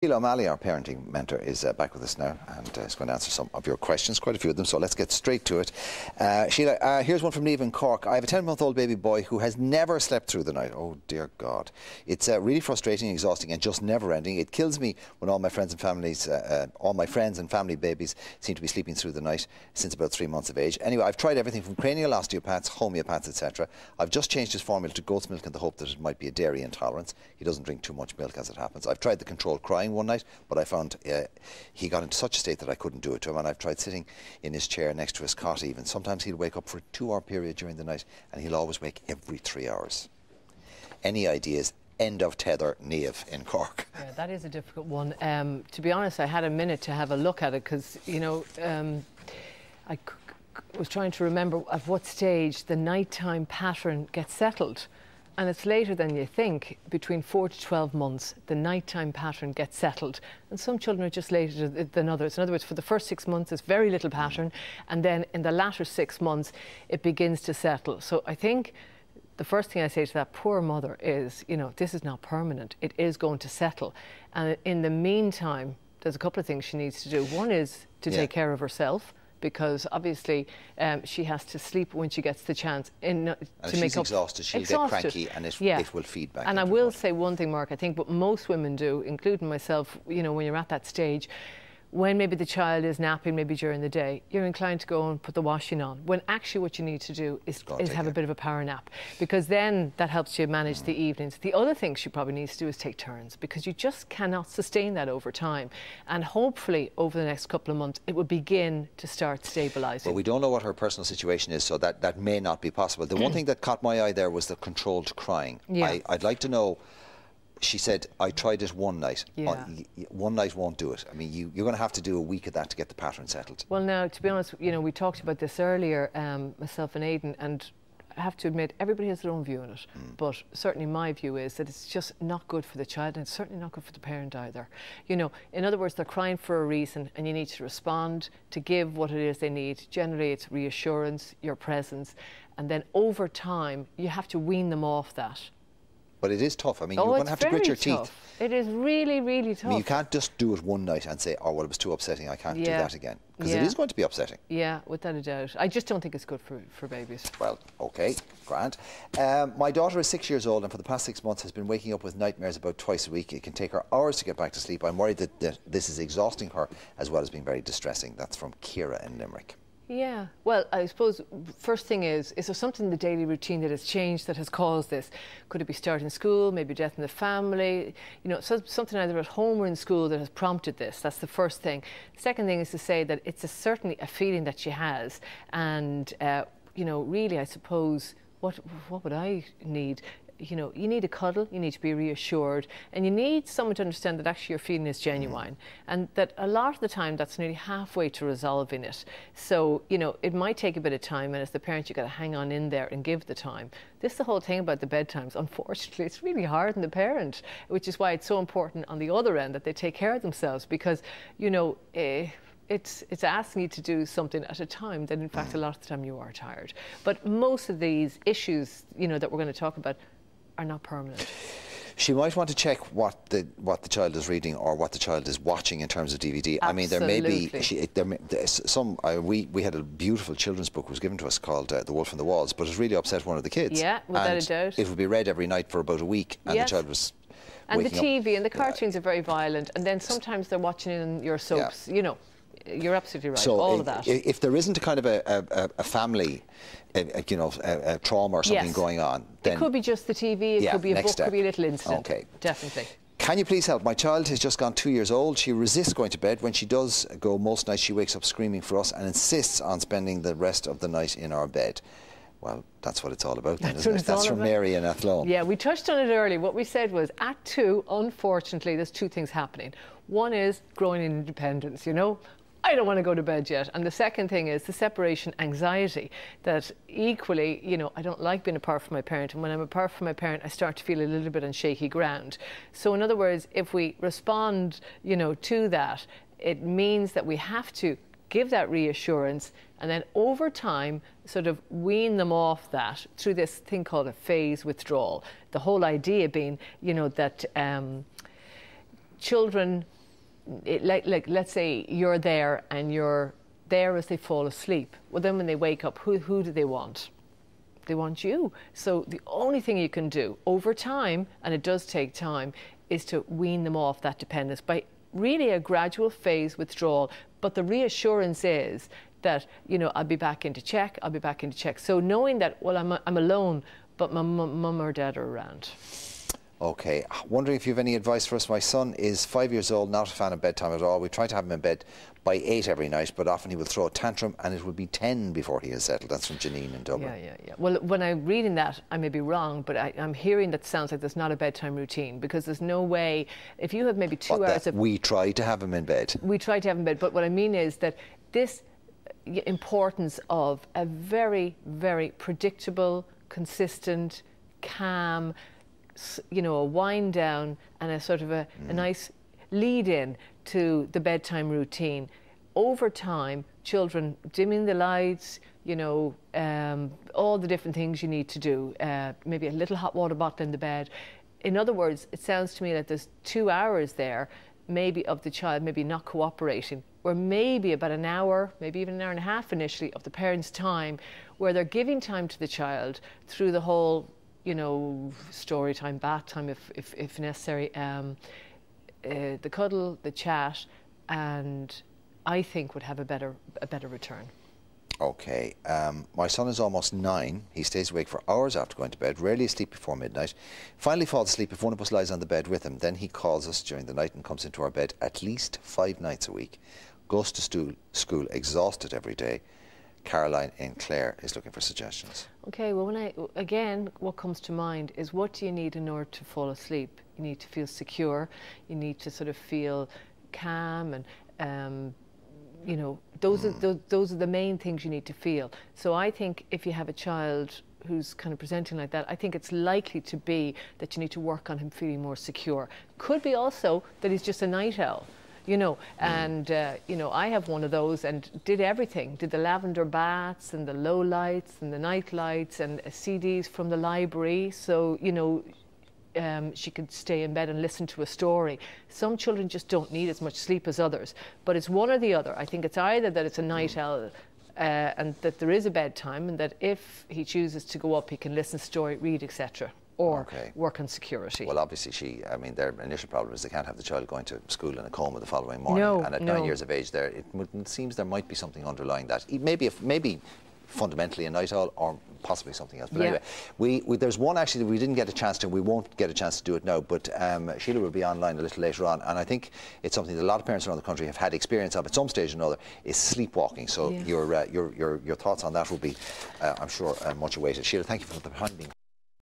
Sheila O'Malley, our parenting mentor, is back with us now and is going to answer some of your questions, quite a few of them, so let's get straight to it. Sheila, here's one from Neve in Cork. I have a 10-month-old baby boy who has never slept through the night. Oh, dear God. It's really frustrating, exhausting and just never-ending. It kills me when all my friends and family babies seem to be sleeping through the night since about 3 months of age. Anyway, I've tried everything from cranial osteopaths, homeopaths, etc. I've just changed his formula to goat's milk in the hope that it might be a dairy intolerance. He doesn't drink too much milk, as it happens. I've tried the controlled crying one night, but I found he got into such a state that I couldn't do it to him, and I've tried sitting in his chair next to his cot even. Sometimes he'll wake up for a 2-hour period during the night, and he'll always wake every 3 hours. Any ideas? End of tether, Neve in Cork. Yeah, that is a difficult one. To be honest, I had a minute to have a look at it because, you know, I was trying to remember at what stage the nighttime pattern gets settled. And it's later than you think. Between 4 to 12 months, the nighttime pattern gets settled. And some children are just later than others. In other words, for the first 6 months, it's very little pattern. And then in the latter 6 months, it begins to settle. So I think the first thing I say to that poor mother is, you know, this is not permanent. It is going to settle. And in the meantime, there's a couple of things she needs to do. One is to take care of herself, because obviously she has to sleep when she gets the chance. And if she's exhausted, she'll get cranky and it will feed back. And I will say one thing, Mark, I think what most women do, including myself, you know, when you're at that stage, when maybe the child is napping, maybe during the day, you're inclined to go and put the washing on, when actually what you need to do is have a bit of a power nap, because then that helps you manage the evenings. The other thing she probably needs to do is take turns, because you just cannot sustain that over time. And hopefully over the next couple of months, it will begin to start stabilising. Well, we don't know what her personal situation is, so that may not be possible. The one thing that caught my eye there was the controlled crying. Yeah. I'd like to know. She said, I tried it one night. Yeah. One night won't do it. I mean, you're going to have to do a week of that to get the pattern settled. Well, now, to be honest, you know, we talked about this earlier, myself and Aidan, and I have to admit, everybody has their own view on it. But certainly my view is that it's just not good for the child, and it's certainly not good for the parent either. You know, in other words, they're crying for a reason, and you need to respond to give what it is they need. Generally, it's reassurance, your presence, and then over time, you have to wean them off that. But it is tough. I mean, you're going to have to grit your teeth. It is really, really tough. I mean, you can't just do it one night and say, oh, well, it was too upsetting, I can't do that again. Because it is going to be upsetting. Yeah, without a doubt. I just don't think it's good for babies. Well, OK, grand. My daughter is 6 years old and for the past 6 months has been waking up with nightmares about twice a week. It can take her hours to get back to sleep. I'm worried that this is exhausting her as well as being very distressing. That's from Ciara in Limerick. Yeah, well, I suppose first thing is there something in the daily routine that has changed that has caused this? Could it be starting school, maybe death in the family? You know, something either at home or in school that has prompted this. That's the first thing. The second thing is to say that it's certainly a feeling that she has. And, you know, really, I suppose, what would I need? You know, you need a cuddle, you need to be reassured, and you need someone to understand that actually your feeling is genuine, and that a lot of the time that's nearly halfway to resolving it. So, you know, it might take a bit of time, and as the parent, you've got to hang on in there and give the time. This is the whole thing about the bedtimes. Unfortunately, it's really hard on the parent, which is why it's so important on the other end that they take care of themselves, because, you know, it's asking you to do something at a time that, in fact, a lot of the time you are tired. But most of these issues, you know, that we're going to talk about are not permanent. She might want to check what the child is reading or what the child is watching in terms of DVD. Absolutely. I mean, there may be we had a beautiful children's book was given to us called The Wolf and the Walls, but it really upset one of the kids. Yeah, without a doubt. It would be read every night for about a week, and the child was and the TV and the cartoons are very violent, and then sometimes they're watching in your soaps. You know, you're absolutely right. So all of that. If there isn't a kind of a family, you know, a trauma or something going on, then it could be just the TV. It could be a book. It could be a little incident. Okay, definitely. Can you please help? My child has just gone 2 years old. She resists going to bed. When she does go, most nights she wakes up screaming for us and insists on spending the rest of the night in our bed. Well, that's what it's all about then, isn't it? That's from Mary in Athlone. Yeah, we touched on it earlier. What we said was at 2, unfortunately, there's 2 things happening. One is growing in independence, you know. I don't want to go to bed yet. And the second thing is the separation anxiety, that equally, you know, I don't like being apart from my parent. And when I'm apart from my parent, I start to feel a little bit on shaky ground. So in other words, if we respond, you know, to that, it means that we have to give that reassurance and then over time sort of wean them off that through this thing called a phase withdrawal. The whole idea being, you know, that children, like let's say you're there and you're there as they fall asleep. Well, then when they wake up, who do they want? They want you. So the only thing you can do over time, and it does take time, is to wean them off that dependence by really a gradual phase withdrawal. But the reassurance is that, you know, I'll be back into check, I'll be back into check. So knowing that, well, I'm alone, but my mum or dad are around. Okay, wondering if you have any advice for us. My son is 5 years old, not a fan of bedtime at all. We try to have him in bed by 8 every night, but often he will throw a tantrum and it will be 10 before he is settled. That's from Janine in Dublin. Yeah. Well, when I'm reading that, I may be wrong, but I'm hearing that sounds like there's not a bedtime routine, because there's no way, if you have maybe 2 hours of... We try to have him in bed. We try to have him in bed, but what I mean is that this importance of a very, very predictable, consistent, calm, you know, a wind down and a sort of a nice lead in to the bedtime routine. Over time, children dimming the lights, you know, all the different things you need to do, maybe a little hot water bottle in the bed. In other words, it sounds to me like there's 2 hours there, maybe of the child maybe not cooperating, or maybe about an hour, maybe even an hour and a half initially of the parents' time, where they're giving time to the child through the whole, you know, story time, bath time if necessary, the cuddle, the chat, and I think would have a better return. Okay, my son is almost 9. He stays awake for hours after going to bed, rarely asleep before midnight. Finally falls asleep if one of us lies on the bed with him. Then he calls us during the night and comes into our bed at least 5 nights a week. Goes to school exhausted every day. Caroline in Clare is looking for suggestions. Okay, well, again, what comes to mind is, what do you need in order to fall asleep? You need to feel secure. You need to sort of feel calm, and you know, those are the main things you need to feel. So I think if you have a child who's kind of presenting like that, I think it's likely to be that you need to work on him feeling more secure. Could be also that he's just a night owl. You know, and, you know, I have one of those and did everything. Did the lavender baths and the low lights and the night lights and CDs from the library. So, you know, she could stay in bed and listen to a story. Some children just don't need as much sleep as others. But it's one or the other. I think it's either that it's a night owl and that there is a bedtime, and that if he chooses to go up, he can listen to story, read, etc. Or work on security. Well, obviously, I mean, their initial problem is they can't have the child going to school in a coma the following morning. And at 9 years of age, it seems there might be something underlying that. Maybe fundamentally a night owl, or possibly something else. But anyway, there's one actually that we didn't get a chance to. We won't get a chance to do it now, but Sheila will be online a little later on, and I think it's something that a lot of parents around the country have had experience of at some stage or another, is sleepwalking. So your thoughts on that will be, I'm sure, much awaited. Sheila, thank you for the time being.